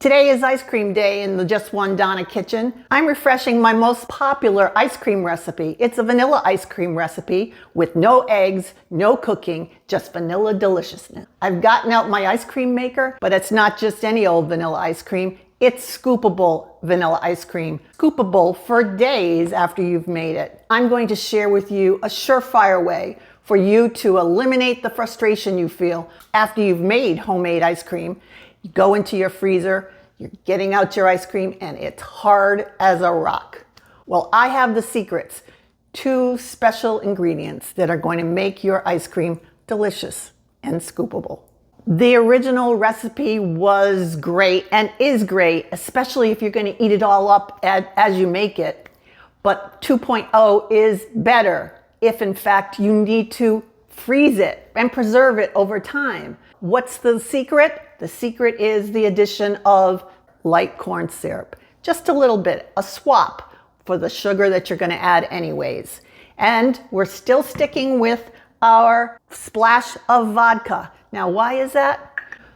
Today is ice cream day in the Just One Donna kitchen. I'm refreshing my most popular ice cream recipe. It's a vanilla ice cream recipe with no eggs, no cooking, just vanilla deliciousness. I've gotten out my ice cream maker, but it's not just any old vanilla ice cream. It's scoopable vanilla ice cream. Scoopable for days after you've made it. I'm going to share with you a surefire way for you to eliminate the frustration you feel after you've made homemade ice cream. You go into your freezer, you're getting out your ice cream, and it's hard as a rock. Well, I have the secrets. 2 special ingredients that are going to make your ice cream delicious and scoopable. The original recipe was great and is great, especially if you're going to eat it all up as you make it. But 2.0 is better if, in fact, you need to freeze it and preserve it over time. What's the secret? The secret is the addition of light corn syrup. Just a little bit, a swap for the sugar that you're going to add anyways. And we're still sticking with our splash of vodka. Now, why is that?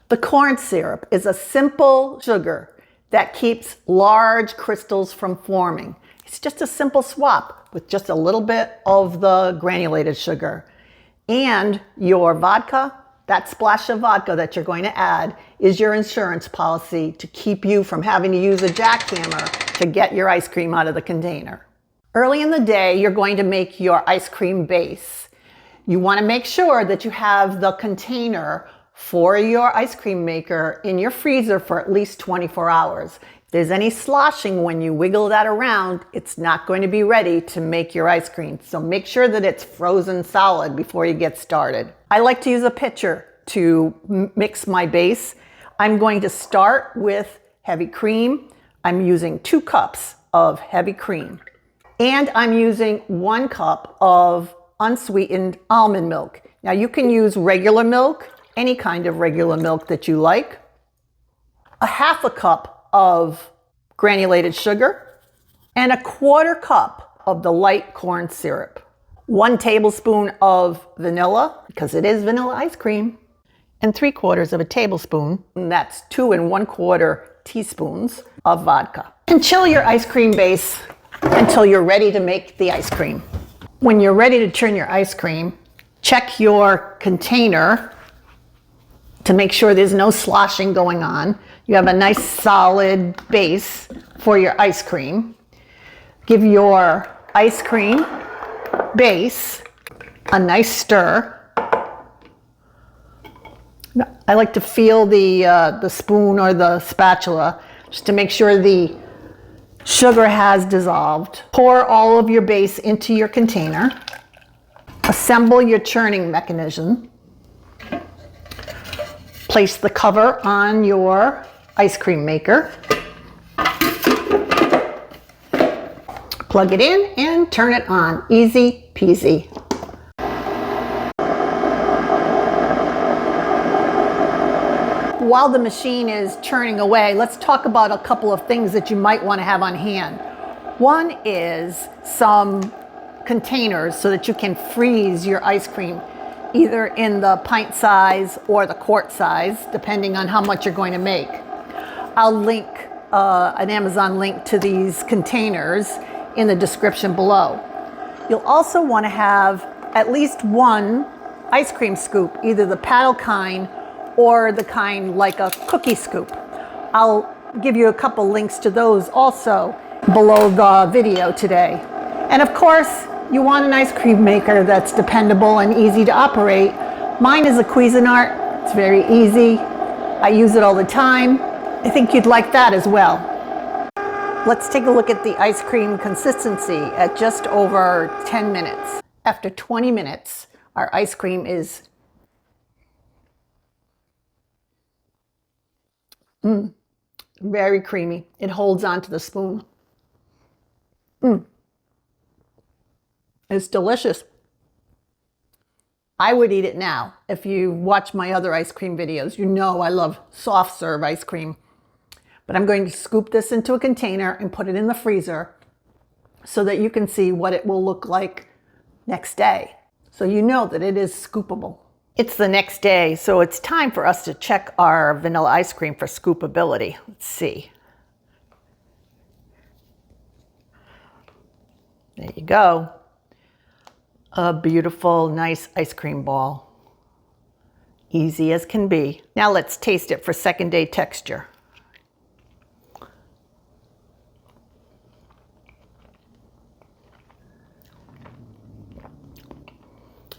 The corn syrup is a simple sugar that keeps large crystals from forming. It's just a simple swap with just a little bit of the granulated sugar. And your vodka, that splash of vodka that you're going to add, is your insurance policy to keep you from having to use a jackhammer to get your ice cream out of the container. Early in the day, you're going to make your ice cream base. You want to make sure that you have the container for your ice cream maker in your freezer for at least 24 hours. If there's any sloshing when you wiggle that around, it's not going to be ready to make your ice cream. So make sure that it's frozen solid before you get started. I like to use a pitcher to mix my base. I'm going to start with heavy cream. I'm using 2 cups of heavy cream. And I'm using 1 cup of unsweetened almond milk. Now you can use regular milk, any kind of regular milk that you like. A 1/2 cup of granulated sugar and a 1/4 cup of the light corn syrup. 1 tablespoon of vanilla, because it is vanilla ice cream, and 3/4 of a tablespoon, and that's 2 1/4 teaspoons of vodka. And chill your ice cream base until you're ready to make the ice cream. When you're ready to churn your ice cream, check your container to make sure there's no sloshing going on. You have a nice solid base for your ice cream. Give your ice cream base a nice stir. I like to feel the spoon or the spatula just to make sure the sugar has dissolved. Pour all of your base into your container. Assemble your churning mechanism. Place the cover on your ice cream maker. Plug it in and turn it on. Easy peasy. While the machine is churning away, let's talk about a couple of things that you might want to have on hand. One is some containers so that you can freeze your ice cream, either in the pint size or the quart size, depending on how much you're going to make. I'll link an Amazon link to these containers in the description below. You'll also want to have at least 1 ice cream scoop, either the paddle kind or the kind like a cookie scoop. I'll give you a couple links to those also below the video today. And of course, you want an ice cream maker that's dependable and easy to operate. Mine is a Cuisinart. It's very easy. I use it all the time. I think you'd like that as well. Let's take a look at the ice cream consistency at just over 10 minutes. After 20 minutes, our ice cream is very creamy. It holds onto the spoon. It's delicious. I would eat it now. If you watch my other ice cream videos, you know I love soft serve ice cream. But I'm going to scoop this into a container and put it in the freezer so that you can see what it will look like next day. So you know that it is scoopable. It's the next day, so it's time for us to check our vanilla ice cream for scoopability. Let's see. There you go. A beautiful, nice ice cream ball. Easy as can be. Now let's taste it for second day texture.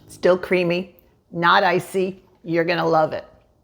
Still creamy, not icy. You're gonna love it.